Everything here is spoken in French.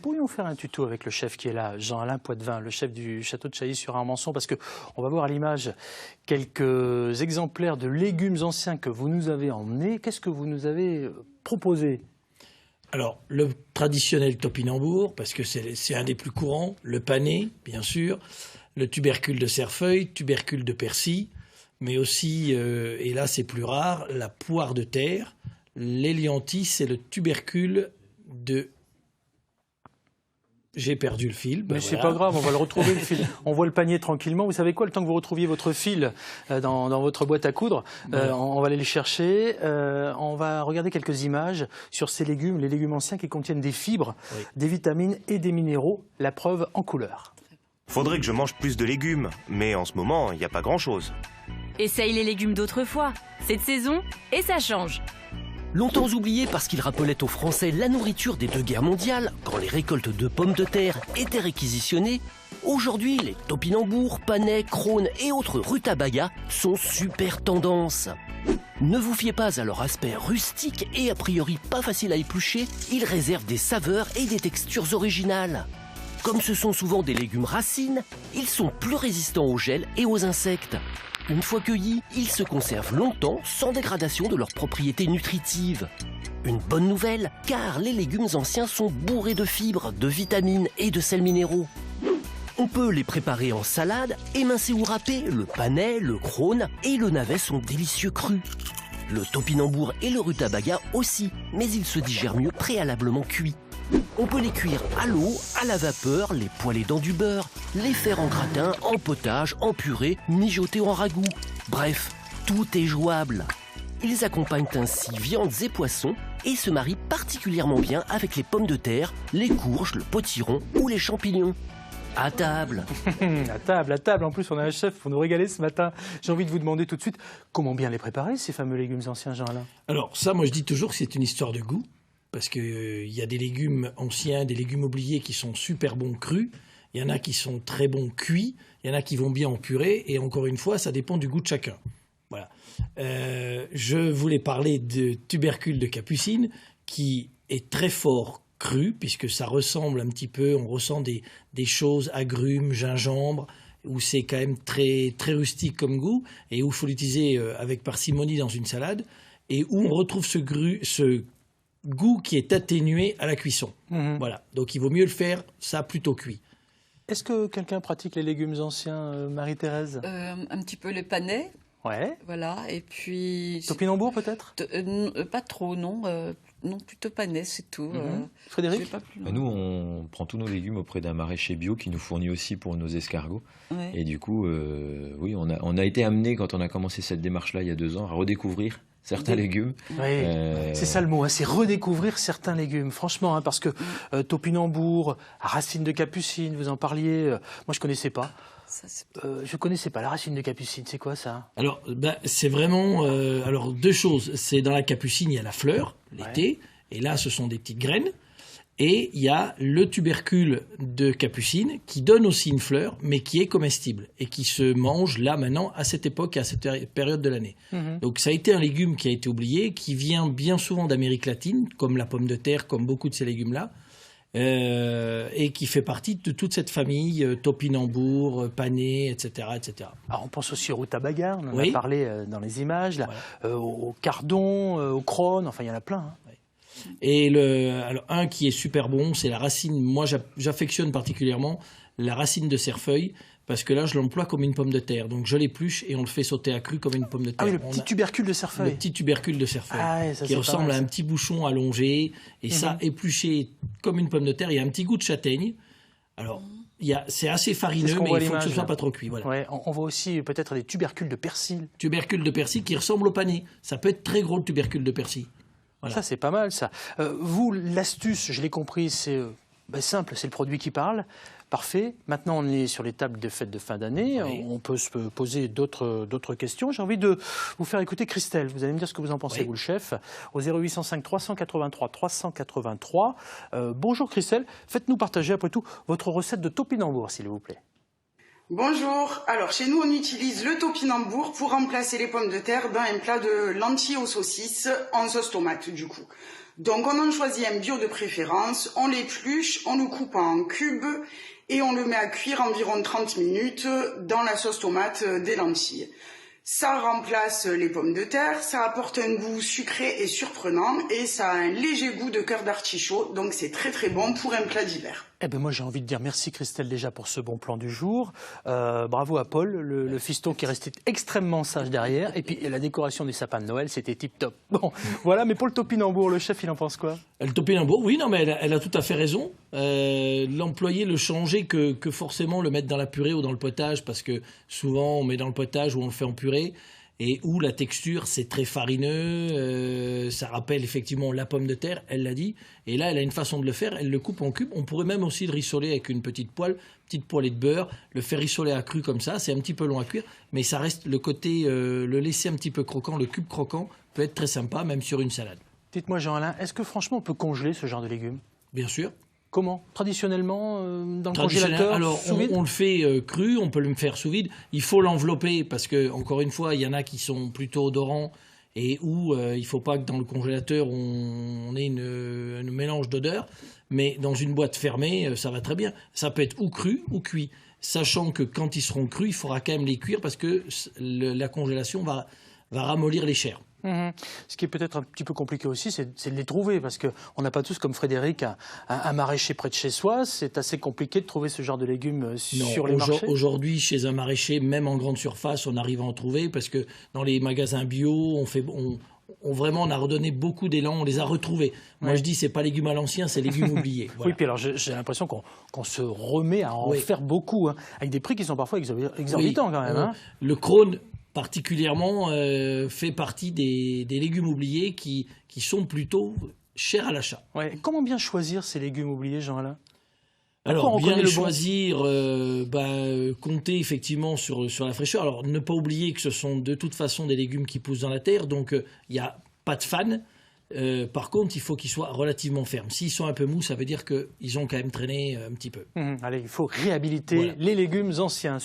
pourrions faire un tuto avec le chef qui est là, Jean-Alain Poitvin, le chef du château de Chailly-sur-Armançon, parce qu'on va voir à l'image quelques exemplaires de légumes anciens que vous nous avez emmenés. Qu'est-ce que vous nous avez proposé? Alors, le traditionnel topinambour, parce que c'est un des plus courants, le panais, bien sûr, le tubercule de cerfeuil, tubercule de persil, mais aussi, et là c'est plus rare, la poire de terre, l'hélianthis et le tubercule de... J'ai perdu le fil. Mais c'est pas grave, on va le retrouver le fil. On voit le panier tranquillement. Vous savez quoi, le temps que vous retrouviez votre fil dans votre boîte à coudre, on va aller les chercher. On va regarder quelques images sur ces légumes, les légumes anciens qui contiennent des fibres, des vitamines et des minéraux. La preuve en couleur. Faudrait que je mange plus de légumes, mais en ce moment, il n'y a pas grand-chose. Essaye les légumes d'autrefois. C'est de saison et ça change. Longtemps oublié parce qu'il rappelait aux Français la nourriture des 2 guerres mondiales, quand les récoltes de pommes de terre étaient réquisitionnées, aujourd'hui les topinambours, panais, crônes et autres rutabagas sont super tendance. Ne vous fiez pas à leur aspect rustique et a priori pas facile à éplucher, ils réservent des saveurs et des textures originales. Comme ce sont souvent des légumes racines, ils sont plus résistants au gel et aux insectes. Une fois cueillis, ils se conservent longtemps sans dégradation de leurs propriétés nutritives. Une bonne nouvelle, car les légumes anciens sont bourrés de fibres, de vitamines et de sels minéraux. On peut les préparer en salade, émincer ou râper, le panais, le crône et le navet sont délicieux crus. Le topinambour et le rutabaga aussi, mais ils se digèrent mieux préalablement cuits. On peut les cuire à l'eau, à la vapeur, les poêler dans du beurre, les faire en gratin, en potage, en purée, mijoter en ragoût. Bref, tout est jouable. Ils accompagnent ainsi viandes et poissons et se marient particulièrement bien avec les pommes de terre, les courges, le potiron ou les champignons. À table. À table. En plus, on a un chef pour nous régaler ce matin. J'ai envie de vous demander tout de suite comment bien les préparer, ces fameux légumes anciens, Jean-Alain. Alors ça, moi je dis toujours que c'est une histoire de goût. Parce qu'il y a des légumes anciens, des légumes oubliés qui sont super bons crus. Il y en a qui sont très bons cuits. Il y en a qui vont bien en purée. Et encore une fois, ça dépend du goût de chacun. Voilà. Je voulais parler de tubercule de capucine, qui est très fort cru, puisque ça ressemble un petit peu, on ressent des choses, agrumes, gingembre, où c'est quand même très, très rustique comme goût, et où il faut l'utiliser avec parcimonie dans une salade, et où on retrouve ce goût qui est atténué à la cuisson. Voilà. Donc il vaut mieux le faire, ça plutôt cuit. Est-ce que quelqu'un pratique les légumes anciens, Marie-Thérèse? Un petit peu le panais. Ouais. Voilà. Et puis. Topinambour peut-être? Pas trop, non. Non, plutôt panais, c'est tout. Frédéric? Nous, on prend tous nos légumes auprès d'un maraîcher bio qui nous fournit aussi pour nos escargots. Ouais. Et du coup, oui, on a été amené, quand on a commencé cette démarche-là il y a 2 ans, à redécouvrir certains légumes. Oui, c'est ça le mot, c'est redécouvrir certains légumes, franchement, parce que topinambour, racine de capucine, vous en parliez, moi je connaissais pas. Je connaissais pas la racine de capucine, c'est quoi ça? Alors, c'est vraiment, alors 2 choses, c'est dans la capucine, il y a la fleur, l'été, et là ce sont des petites graines. Et il y a le tubercule de capucine qui donne aussi une fleur, mais qui est comestible et qui se mange là maintenant à cette époque, à cette période de l'année. Donc ça a été un légume qui a été oublié, qui vient bien souvent d'Amérique latine, comme la pomme de terre, comme beaucoup de ces légumes-là, et qui fait partie de toute cette famille, topinambour, panais, etc., etc. Alors on pense aussi au rutabaga, on en a parlé dans les images, là, au cardon, au crône, enfin il y en a plein. Et alors, un qui est super bon, c'est la racine. Moi, j'affectionne particulièrement la racine de cerfeuil, parce que là, je l'emploie comme une pomme de terre. Donc, je l'épluche et on le fait sauter à cru comme une pomme de terre. Ah oui, le petit tubercule de cerfeuil. Le petit tubercule de cerfeuil, qui ressemble à un petit bouchon allongé. Et ça, épluché comme une pomme de terre, il y a un petit goût de châtaigne. Alors, c'est assez farineux, mais il faut que ce ne soit pas trop cuit. Voilà. Ouais, on voit aussi peut-être des tubercules de persil. Tubercules de persil qui ressemblent au panais. Ça peut être très gros, le tubercule de persil. Voilà. Ça, c'est pas mal, ça. Vous, l'astuce, je l'ai compris, c'est simple, c'est le produit qui parle. Parfait. Maintenant, on est sur les tables des fêtes de fin d'année. On peut se poser d'autres questions. J'ai envie de vous faire écouter Christelle. Vous allez me dire ce que vous en pensez, vous, le chef, au 0805 383 383. Bonjour Christelle. Faites-nous partager, après tout, votre recette de topinambour, s'il vous plaît. Bonjour, alors chez nous on utilise le topinambour pour remplacer les pommes de terre dans un plat de lentilles aux saucisses en sauce tomate du coup. Donc on en choisit un bio de préférence, on l'épluche, on le coupe en cubes et on le met à cuire environ 30 minutes dans la sauce tomate des lentilles. Ça remplace les pommes de terre, ça apporte un goût sucré et surprenant et ça a un léger goût de cœur d'artichaut, donc c'est très très bon pour un plat d'hiver. Eh ben moi j'ai envie de dire merci Christelle déjà pour ce bon plan du jour. Bravo à Paul, le fiston qui est resté extrêmement sage derrière. Et puis la décoration des sapins de Noël, c'était tip top. Bon, voilà, mais pour le topinambour, le chef il en pense quoi? Le topinambour, oui, non, mais elle a tout à fait raison. L'employer, le changer que forcément le mettre dans la purée ou dans le potage, parce que souvent on met dans le potage ou on le fait en purée. Et où la texture, c'est très farineux, ça rappelle effectivement la pomme de terre, elle l'a dit. Et là, elle a une façon de le faire, elle le coupe en cubes. On pourrait même aussi le rissoler avec une petite poêlée de beurre, le faire rissoler à cru comme ça. C'est un petit peu long à cuire, mais ça reste le côté, le laisser un petit peu croquant, le cube croquant, peut être très sympa, même sur une salade. Dites-moi Jean-Alain, est-ce que franchement on peut congeler ce genre de légumes? Bien sûr. Comment? Traditionnellement, dans le congélateur? Alors, on le fait cru, on peut le faire sous vide. Il faut l'envelopper parce que, encore une fois, il y en a qui sont plutôt odorants et où il ne faut pas que dans le congélateur on ait un mélange d'odeurs. Mais dans une boîte fermée, ça va très bien. Ça peut être ou cru ou cuit. Sachant que quand ils seront crus, il faudra quand même les cuire parce que la congélation va ramollir les chairs. Ce qui est peut-être un petit peu compliqué aussi, c'est de les trouver, parce qu'on n'a pas tous, comme Frédéric, un maraîcher près de chez soi. C'est assez compliqué de trouver ce genre de légumes sur les marchés. Aujourd'hui, chez un maraîcher, même en grande surface, on arrive à en trouver, parce que dans les magasins bio, on a redonné beaucoup d'élan, on les a retrouvés. Moi, je dis, c'est pas légumes à l'ancien, c'est légumes oubliés. Voilà. Oui, puis alors j'ai l'impression qu'on se remet à en faire beaucoup, hein, avec des prix qui sont parfois exorbitants quand même. Le Krone, particulièrement, fait partie des légumes oubliés qui sont plutôt chers à l'achat. Ouais. Comment bien choisir ces légumes oubliés, Jean-Alain? Alors, bien les choisir, compter effectivement sur la fraîcheur. Alors, ne pas oublier que ce sont de toute façon des légumes qui poussent dans la terre, donc il n'y a pas de fan. Par contre, il faut qu'ils soient relativement fermes. S'ils sont un peu mous, ça veut dire qu'ils ont quand même traîné un petit peu. Allez, il faut réhabiliter les légumes anciens.